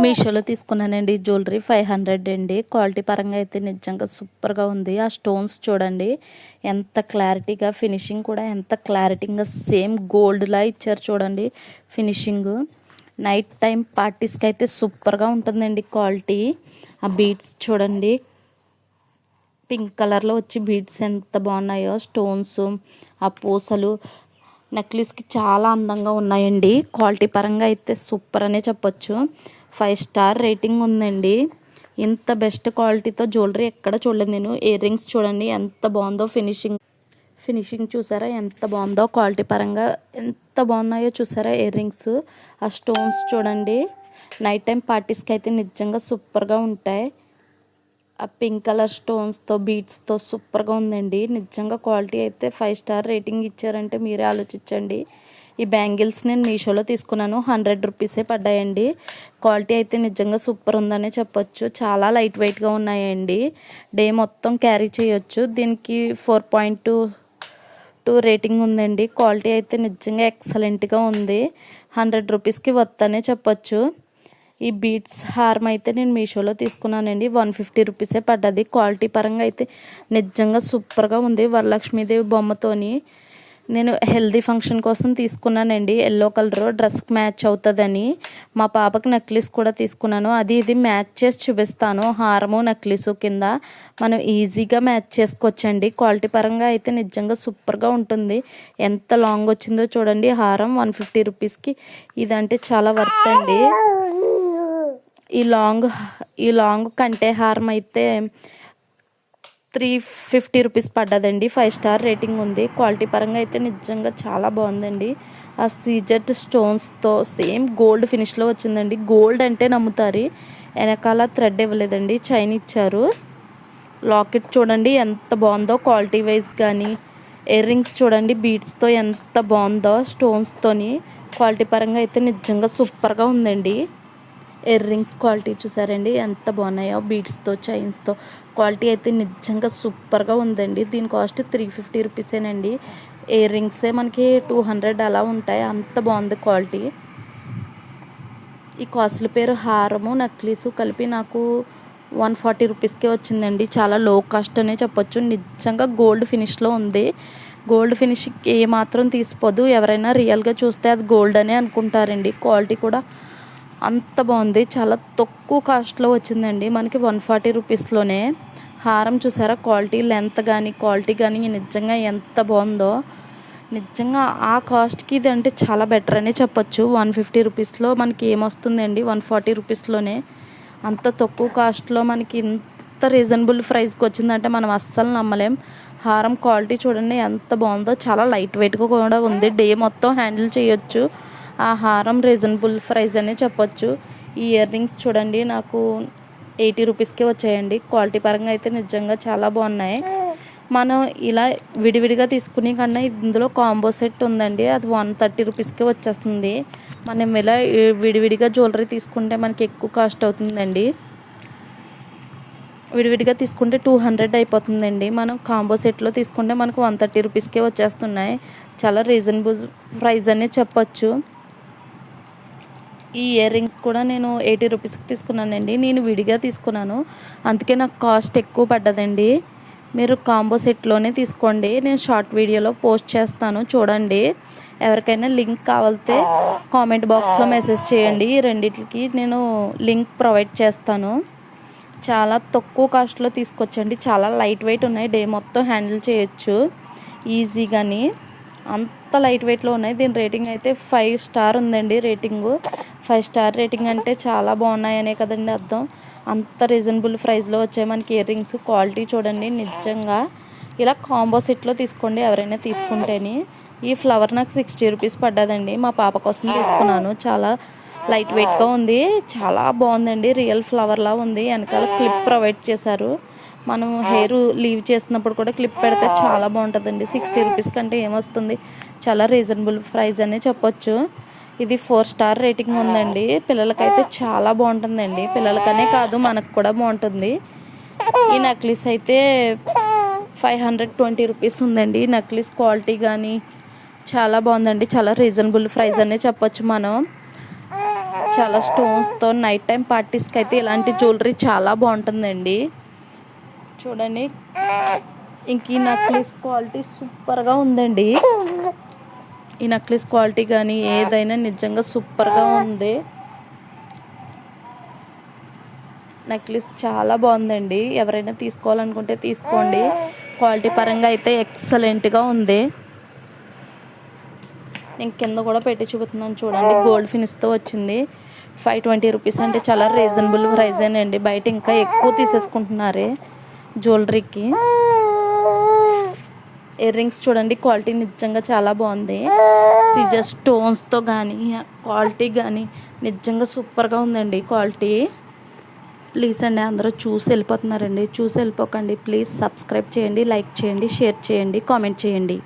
మీషోలో తీసుకున్నానండి జ్యువెలరీ 500 అండి. క్వాలిటీ పరంగా అయితే నిజంగా సూపర్గా ఉంది. ఆ స్టోన్స్ చూడండి ఎంత క్లారిటీగా, ఫినిషింగ్ కూడా ఎంత క్లారిటీగా సేమ్ గోల్డ్లా ఇచ్చారు చూడండి. ఫినిషింగ్ నైట్ టైం పార్టీస్కి అయితే సూపర్గా ఉంటుందండి క్వాలిటీ. ఆ బీడ్స్ చూడండి పింక్ కలర్లో వచ్చి బీడ్స్ ఎంత బాగున్నాయో, స్టోన్స్ ఆ పూసలు నెక్లెస్కి చాలా అందంగా ఉన్నాయండి. క్వాలిటీ పరంగా అయితే సూపర్ అనే చెప్పొచ్చు. 5 స్టార్ రేటింగ్ ఉందండి. ఇంత బెస్ట్ క్వాలిటీతో జ్యువెలరీ ఎక్కడ చూడలేదు నేను. ఇయర్ రింగ్స్ చూడండి ఎంత బాగుందో, ఫినిషింగ్ చూసారా ఎంత బాగుందో, క్వాలిటీ పరంగా ఎంత బాగున్నాయో చూసారా ఇయర్ రింగ్స్. ఆ స్టోన్స్ చూడండి నైట్ టైం పార్టీస్కి అయితే నిజంగా సూపర్గా ఉంటాయి. ఆ పింక్ కలర్ స్టోన్స్తో బీడ్స్తో సూపర్గా ఉందండి. నిజంగా క్వాలిటీ అయితే 5 స్టార్ రేటింగ్ ఇచ్చారంటే మీరే ఆలోచించండి. ఈ బ్యాంగిల్స్ నేను మీషోలో తీసుకున్నాను. 100 రూపీసే పడ్డాయండి. క్వాలిటీ అయితే నిజంగా సూపర్ ఉందనే చెప్పొచ్చు. చాలా లైట్ వెయిట్గా ఉన్నాయండి. డే మొత్తం క్యారీ చేయొచ్చు. దీనికి 4.2 రేటింగ్ ఉందండి. క్వాలిటీ అయితే నిజంగా ఎక్సలెంట్గా ఉంది. 100 రూపీస్కి వద్దనే చెప్పొచ్చు. ఈ బీడ్స్ హారం అయితే నేను మీషోలో తీసుకున్నానండి. 150 రూపీసే పడ్డది. క్వాలిటీ పరంగా అయితే నిజంగా సూపర్గా ఉంది. వరలక్ష్మీదేవి బొమ్మతోని నేను హెల్దీ ఫంక్షన్ కోసం తీసుకున్నానండి. ఎల్లో కలర్ డ్రెస్కి మ్యాచ్ అవుతుందని. మా పాపకి నెక్లెస్ కూడా తీసుకున్నాను. అది ఇది మ్యాచ్ చేసి చూపిస్తాను. హారము నెక్లెస్ కింద మనం ఈజీగా మ్యాచ్ చేసుకోవచ్చండి. క్వాలిటీ పరంగా అయితే నిజంగా సూపర్గా ఉంటుంది. ఎంత లాంగ్ వచ్చిందో చూడండి. హారం 150 రూపీస్కి ఇదంటే చాలా వర్త్ అండి. ఈ లాంగ్ కంటే హారం అయితే 350 రూపీస్ పడ్డదండి. 5 స్టార్ రేటింగ్ ఉంది. క్వాలిటీ పరంగా అయితే నిజంగా చాలా బాగుందండి. ఆ సీజెట్ స్టోన్స్తో సేమ్ గోల్డ్ ఫినిష్లో వచ్చిందండి. గోల్డ్ అంటే నమ్ముతారు. వెనకాల థ్రెడ్ ఇవ్వలేదండి, చైన్ ఇచ్చారు. లాకెట్ చూడండి ఎంత బాగుందో క్వాలిటీ వైజ్ కానీ. ఇయర్ రింగ్స్ చూడండి బీడ్స్తో ఎంత బాగుందో స్టోన్స్తోని. క్వాలిటీ పరంగా అయితే నిజంగా సూపర్గా ఉందండి. ఇయర్ రింగ్స్ క్వాలిటీ చూసారండి ఎంత బాగున్నాయో, బీడ్స్తో చైన్స్తో. క్వాలిటీ అయితే నిజంగా సూపర్గా ఉందండి. దీని కాస్ట్ 350 రూపీసేనండి. ఇయర్ రింగ్సే మనకి 200 అలా ఉంటాయి. అంత బాగుంది క్వాలిటీ. ఈ కాస్ట్ల పేరు హారము నెక్లెస్ కలిపి నాకు 140 రూపీస్కే వచ్చిందండి. చాలా లో కాస్ట్ అనే చెప్పొచ్చు. నిజంగా గోల్డ్ ఫినిష్లో ఉంది. గోల్డ్ ఫినిష్ ఏ మాత్రం తీసిపోదు. ఎవరైనా రియల్గా చూస్తే అది గోల్డ్ అనే అనుకుంటారండి. క్వాలిటీ కూడా అంత బాగుంది. చాలా తక్కువ కాస్ట్లో వచ్చిందండి మనకి 140 రూపీస్లోనే. హారం చూసారా క్వాలిటీ, లెంత్ కానీ క్వాలిటీ కానీ నిజంగా ఎంత బాగుందో. నిజంగా ఆ కాస్ట్కి ఇది అంటే చాలా బెటర్ అనే చెప్పొచ్చు. 150 రూపీస్లో మనకి ఏమొస్తుందండి 140 రూపీస్లోనే. అంత తక్కువ కాస్ట్లో మనకి ఇంత రీజనబుల్ ప్రైస్కి వచ్చిందంటే మనం అస్సలు నమ్మలేం. హారం క్వాలిటీ చూడండి ఎంత బాగుందో. చాలా లైట్ వెయిట్గా కూడా ఉంది. డే మొత్తం హ్యాండిల్ చేయొచ్చు. ఆ హారం రీజనబుల్ ప్రైస్ అనే చెప్పొచ్చు. ఈ ఇయర్ రింగ్స్ చూడండి నాకు 80 రూపీస్కే వచ్చాయండి. క్వాలిటీ పరంగా అయితే నిజంగా చాలా బాగున్నాయి. మనం ఇలా విడివిడిగా తీసుకునే కన్నా ఇందులో కాంబో సెట్ ఉందండి. అది 130 రూపీస్కే వచ్చేస్తుంది. మనం ఇలా విడివిడిగా జ్యువెలరీ తీసుకుంటే మనకి ఎక్కువ కాస్ట్ అవుతుందండి. విడివిడిగా తీసుకుంటే 200 అయిపోతుందండి. మనం కాంబో సెట్లో తీసుకుంటే మనకు 130 రూపీస్కే వచ్చేస్తున్నాయి. చాలా రీజనబుల్ ప్రైస్ అనే చెప్పొచ్చు. ఈ ఇయర్ రింగ్స్ కూడా నేను 80 రూపీస్కి తీసుకున్నానండి. నేను విడిగా తీసుకున్నాను, అందుకే నాకు కాస్ట్ ఎక్కువ పడ్డదండి. మీరు కాంబో సెట్లోనే తీసుకోండి. నేను షార్ట్ వీడియోలో పోస్ట్ చేస్తాను చూడండి. ఎవరికైనా లింక్ కావాలితే కామెంట్ బాక్స్లో మెసేజ్ చేయండి. ఈ రెండింటికి నేను లింక్ ప్రొవైడ్ చేస్తాను. చాలా తక్కువ కాస్ట్లో తీసుకొచ్చండి. చాలా లైట్ వెయిట్ ఉన్నాయి. డే మొత్తం హ్యాండిల్ చేయొచ్చు ఈజీగాని. అంత లైట్ వెయిట్లో ఉన్నాయి. దీని రేటింగ్ అయితే 5 స్టార్ ఉందండి. రేటింగు 5 స్టార్ రేటింగ్ అంటే చాలా బాగున్నాయనే కదండి అర్థం. అంత రీజనబుల్ ప్రైస్లో వచ్చాయి మనకి ఇయర్ రింగ్స్. క్వాలిటీ చూడండి నిజంగా. ఇలా కాంబో సెట్లో తీసుకోండి ఎవరైనా తీసుకుంటేని. ఈ ఫ్లవర్ నాకు 60 రూపీస్ పడ్డదండి. మా పాప కోసం తీసుకున్నాను. చాలా లైట్ వెయిట్గా ఉంది. చాలా బాగుందండి. రియల్ ఫ్లవర్లా ఉంది. వెనకాల క్లిప్ ప్రొవైడ్ చేశారు. మనం హెయిర్ లీవ్ చేస్తున్నప్పుడు కూడా క్లిప్ పెడితే చాలా బాగుంటుందండి. 60 రూపీస్ కంటే ఏమొస్తుంది. చాలా రీజనబుల్ ప్రైస్ అనే చెప్పొచ్చు. ఇది 4 స్టార్ రేటింగ్ ఉందండి. పిల్లలకైతే చాలా బాగుంటుందండి. పిల్లలకనే కాదు మనకు కూడా బాగుంటుంది. ఈ నెక్లెస్ అయితే 520 రూపీస్ ఉందండి. నెక్లెస్ క్వాలిటీ కానీ చాలా బాగుందండి. చాలా రీజనబుల్ ప్రైస్ అనే చెప్పొచ్చు మనం. చాలా స్టోన్స్తో నైట్ టైం పార్టీస్కి అయితే ఇలాంటి జ్యువెలరీ చాలా బాగుంటుందండి. చూడండి, ఇంక ఈ నెక్లెస్ క్వాలిటీ సూపర్గా ఉందండి. ఈ నెక్లెస్ క్వాలిటీ కానీ ఏదైనా నిజంగా సూపర్గా ఉంది. నెక్లెస్ చాలా బాగుందండి. ఎవరైనా తీసుకోవాలనుకుంటే తీసుకోండి. క్వాలిటీ పరంగా అయితే ఎక్సలెంట్గా ఉంది. నేను కింద కూడా పెట్టి చూపుతున్నాను చూడండి. గోల్డ్ ఫినిష్తో వచ్చింది. 520 రూపీస్ అంటే చాలా రీజనబుల్ ప్రైజేనండి. బయట ఇంకా ఎక్కువ తీసేసుకుంటున్నారే జ్యువెలరీకి. ఇయర్ రింగ్స్ చూడండి, క్వాలిటీ నిజంగా చాలా బాగుంది. సీజర్ స్టోన్స్తో కానీ క్వాలిటీ కానీ నిజంగా సూపర్గా ఉందండి క్వాలిటీ. ప్లీజ్ అండి, అందరూ చూసి వెళ్ళిపోతున్నారండి. చూసి వెళ్ళిపోకండి. ప్లీజ్ సబ్స్క్రైబ్ చేయండి, లైక్ చేయండి, షేర్ చేయండి, కామెంట్ చేయండి.